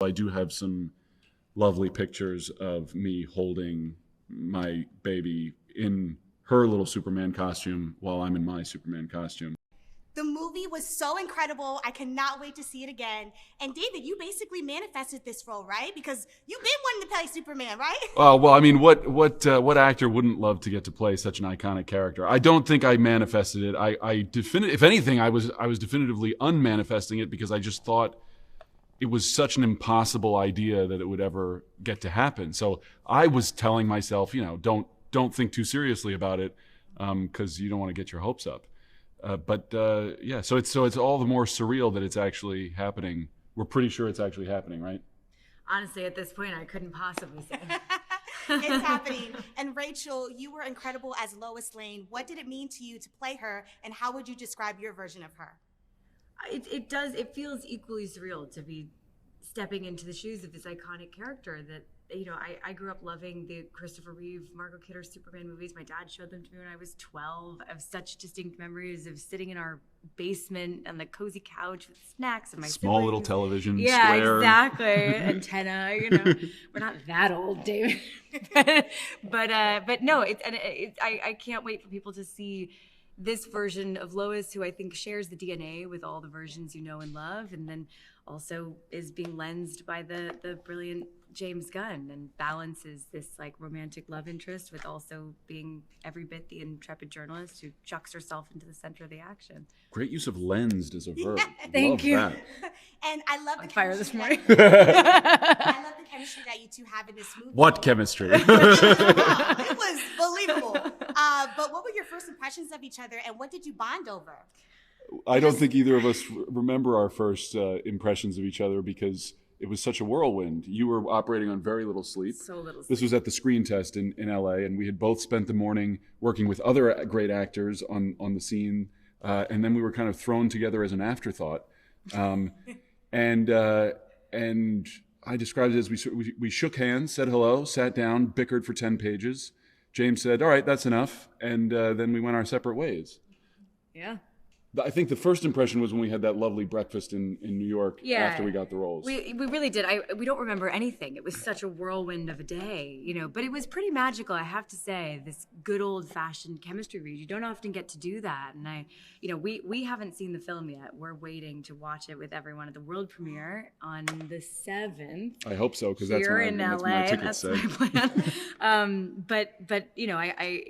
I do have some lovely pictures of me holding my baby in her little Superman costume while I'm in my Superman costume. The movie was so incredible. I cannot wait to see it again. And David, you basically manifested this role, right? Because you've been wanting to play Superman, right? Well, I mean, what actor wouldn't love to get to play such an iconic character? I don't think I manifested it. If anything, I was definitively unmanifesting it because I just thought it was such an impossible idea that it would ever get to happen. So I was telling myself, don't think too seriously about it, because you don't want to get your hopes up. Yeah, so it's all the more surreal that it's actually happening. We're pretty sure it's actually happening, right? Honestly, at this point, I couldn't possibly say. It's happening. And Rachel, you were incredible as Lois Lane. What did it mean to you to play her, and how would you describe your version of her? It feels equally surreal to be stepping into the shoes of this iconic character that, I grew up loving the Christopher Reeve, Margot Kidder Superman movies. My dad showed them to me when I was 12. I have such distinct memories of sitting in our basement on the cozy couch with snacks and my small siblings. little television, yeah, square. Exactly. Antenna, we're not that old, David. but no, I can't wait for people to see this version of Lois, who I think shares the DNA with all the versions you know and love, and then also is being lensed by the brilliant James Gunn and balances this like romantic love interest with also being every bit the intrepid journalist who chucks herself into the center of the action. Great use of lensed as a verb. Thank you. That. And I love the fire this morning. I love the chemistry that you two have in this movie. What chemistry? It was believable. But what were your first impressions of each other, and what did you bond over? I don't think either of us remember our first impressions of each other because it was such a whirlwind. You were operating on very little sleep. So little sleep. This was at the screen test in LA, and we had both spent the morning working with other great actors on the scene, and then we were kind of thrown together as an afterthought. And I described it as we shook hands, said hello, sat down, bickered for 10 pages. James said, "All right, that's enough," and then we went our separate ways. Yeah. I think the first impression was when we had that lovely breakfast in New York after we got the roles. We really did. We don't remember anything. It was such a whirlwind of a day, but it was pretty magical, I have to say, this good old-fashioned chemistry read. You don't often get to do that. And we haven't seen the film yet. We're waiting to watch it with everyone at the world premiere on the 7th. I hope so, because that's my ticket said. My plan. But I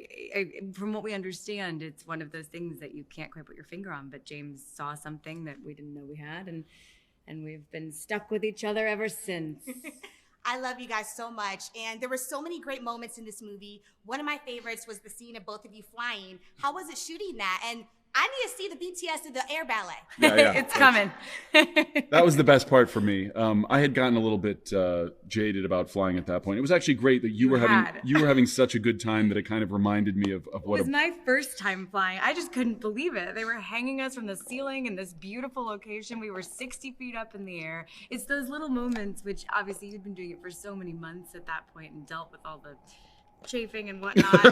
from what we understand, it's one of those things that you can't quite put your finger on, but James saw something that we didn't know we had, and we've been stuck with each other ever since. I love you guys so much, and there were so many great moments in this movie. One of my favorites was the scene of both of you flying. How was it shooting that? And I need to see the BTS of the air ballet. Yeah. It's coming. That was the best part for me. I had gotten a little bit jaded about flying at that point. It was actually great that you were having such a good time that it kind of reminded me of what it was my first time flying. I just couldn't believe it. They were hanging us from the ceiling in this beautiful location. We were 60 feet up in the air. It's those little moments, which obviously you'd been doing it for so many months at that point and dealt with all the chafing and whatnot,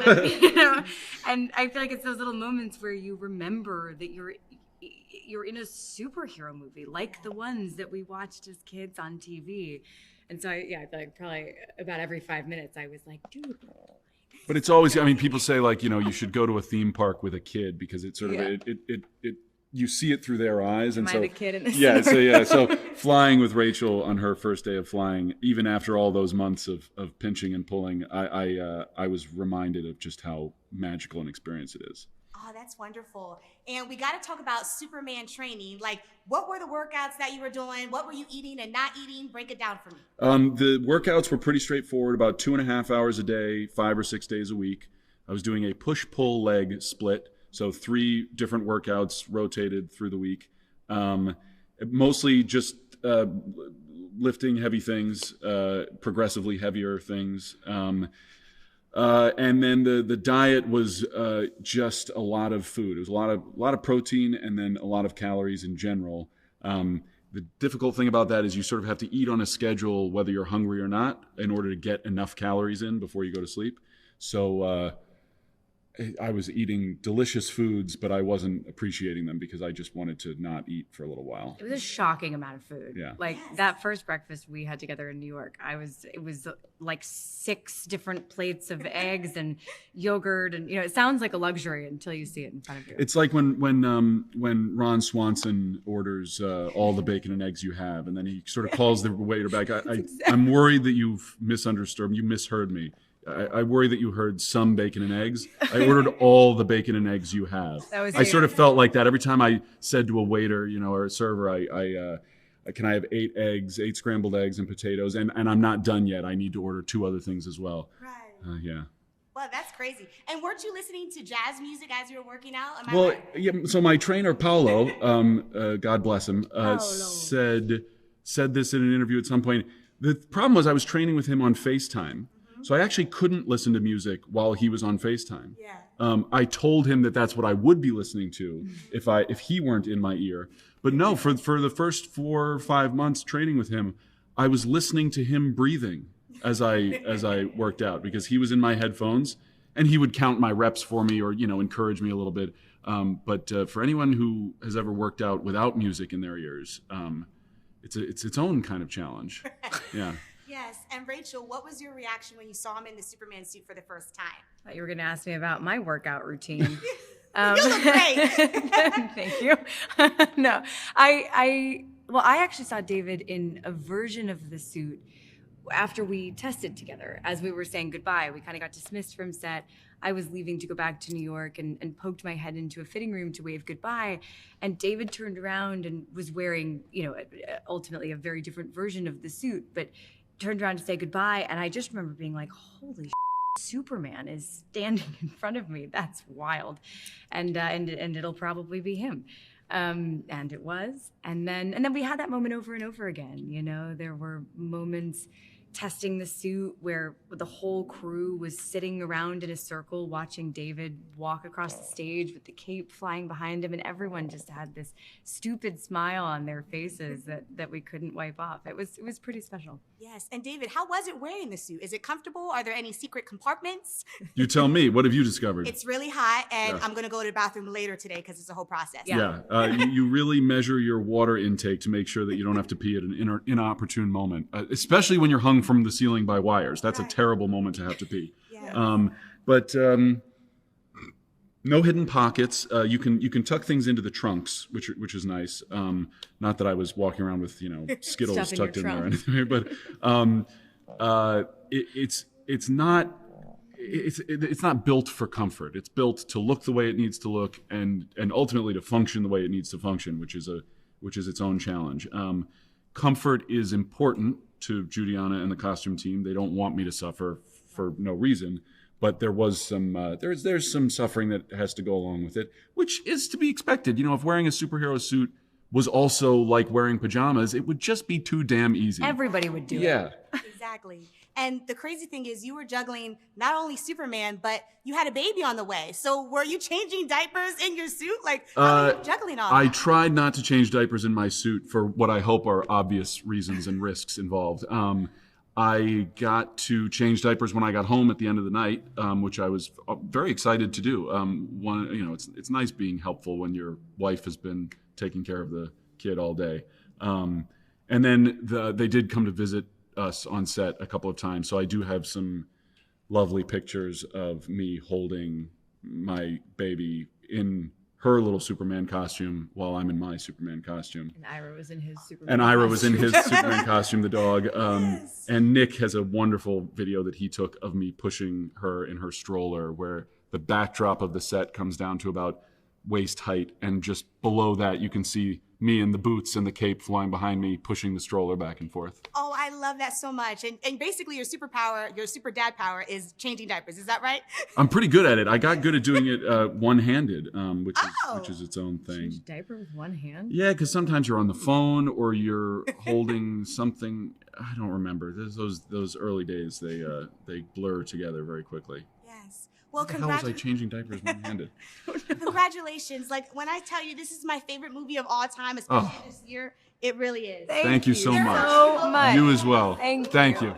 and I feel like it's those little moments where you remember that you're in a superhero movie like the ones that we watched as kids on TV. And so I feel like probably about every 5 minutes I was like, dude. But it's always, people say like, you should go to a theme park with a kid because it sort of it you see it through their eyes. And Am so I the kid in this so flying with Rachel on her first day of flying, even after all those months of pinching and pulling, I was reminded of just how magical an experience it is. Oh, that's wonderful. And we got to talk about Superman training. Like, what were the workouts that you were doing? What were you eating and not eating? Break it down for me. The workouts were pretty straightforward, about 2.5 hours a day, 5 or 6 days a week. I was doing a push-pull leg split. So 3 different workouts rotated through the week. Mostly just lifting heavy things, progressively heavier things. And then the diet was just a lot of food. It was a lot of protein and then a lot of calories in general. The difficult thing about that is you sort of have to eat on a schedule whether you're hungry or not in order to get enough calories in before you go to sleep. So I was eating delicious foods, but I wasn't appreciating them because I just wanted to not eat for a little while. It was a shocking amount of food. Yeah. Like that first breakfast we had together in New York, it was like 6 different plates of eggs and yogurt, and it sounds like a luxury until you see it in front of you. It's like when Ron Swanson orders all the bacon and eggs you have, and then he sort of calls the waiter back. I'm worried that you've misunderstood. You misheard me. I worry that you heard some bacon and eggs. I ordered all the bacon and eggs you have. I sort of felt like that every time I said to a waiter, or a server, can I have 8 eggs, 8 scrambled eggs and potatoes, and I'm not done yet. I need to order 2 other things as well. Right. Yeah. Well, that's crazy. And weren't you listening to jazz music as you were working out? Right? Yeah. So my trainer Paolo, God bless him, said this in an interview at some point. The problem was I was training with him on FaceTime. So I actually couldn't listen to music while he was on FaceTime. Yeah. I told him that that's what I would be listening to if he weren't in my ear. But no, for the first 4 or 5 months training with him, I was listening to him breathing as I worked out because he was in my headphones and he would count my reps for me or encourage me a little bit. But for anyone who has ever worked out without music in their ears, it's its own kind of challenge. Yeah. Yes, and Rachel, what was your reaction when you saw him in the Superman suit for the first time? I thought you were going to ask me about my workout routine. You look great. Thank you. No, I actually saw David in a version of the suit after we tested together. As we were saying goodbye, we kind of got dismissed from set. I was leaving to go back to New York and poked my head into a fitting room to wave goodbye. And David turned around and was wearing, ultimately a very different version of the suit, but turned around to say goodbye. And I just remember being like, holy shit, Superman is standing in front of me. That's wild. And it'll probably be him. And it was. And then we had that moment over and over again. There were moments testing the suit where the whole crew was sitting around in a circle watching David walk across the stage with the cape flying behind him, and everyone just had this stupid smile on their faces that we couldn't wipe off. It was pretty special. Yes. And David, how was it wearing the suit? Is it comfortable? Are there any secret compartments? You tell me. What have you discovered? It's really hot, and I'm going to go to the bathroom later today because it's a whole process. Yeah. You really measure your water intake to make sure that you don't have to pee at an inopportune moment, especially when you're hung from the ceiling by wires. That's a terrible moment to have to pee. Yeah. But no hidden pockets. You can tuck things into the trunks, which is nice. Not that I was walking around with Skittles tucked in there or anything, but it's not built for comfort. It's built to look the way it needs to look and ultimately to function the way it needs to function, which is its own challenge. Comfort is important to Judiana and the costume team. They don't want me to suffer for no reason, but there was some there's some suffering that has to go along with it, which is to be expected. If wearing a superhero suit was also like wearing pajamas, it would just be too damn easy. Everybody would do it. Yeah. Exactly. And the crazy thing is you were juggling not only Superman, but you had a baby on the way. So were you changing diapers in your suit? Like, how were you juggling all that? I tried not to change diapers in my suit for what I hope are obvious reasons and risks involved. I got to change diapers when I got home at the end of the night, which I was very excited to do. It's nice being helpful when your wife has been taking care of the kid all day. And then they did come to visit us on set a couple of times, so I do have some lovely pictures of me holding my baby in her little Superman costume while I'm in my Superman costume. And Ira was in his Superman costume, the dog. And Nick has a wonderful video that he took of me pushing her in her stroller, where the backdrop of the set comes down to about waist height, and just below that you can see me in the boots and the cape flying behind me, pushing the stroller back and forth. Oh, I love that so much. And basically your superpower, your super dad power is changing diapers. Is that right? I'm pretty good at it. I got good at doing it one-handed, which is its own thing. Change a diaper with one hand? Yeah, because sometimes you're on the phone or you're holding something. I don't remember. Those early days, they blur together very quickly. Yes. Well, how was I changing diapers one-handed? Congratulations. Like, when I tell you this is my favorite movie of all time, especially this year, it really is. Thank you so much. so much. You as well. Thank you.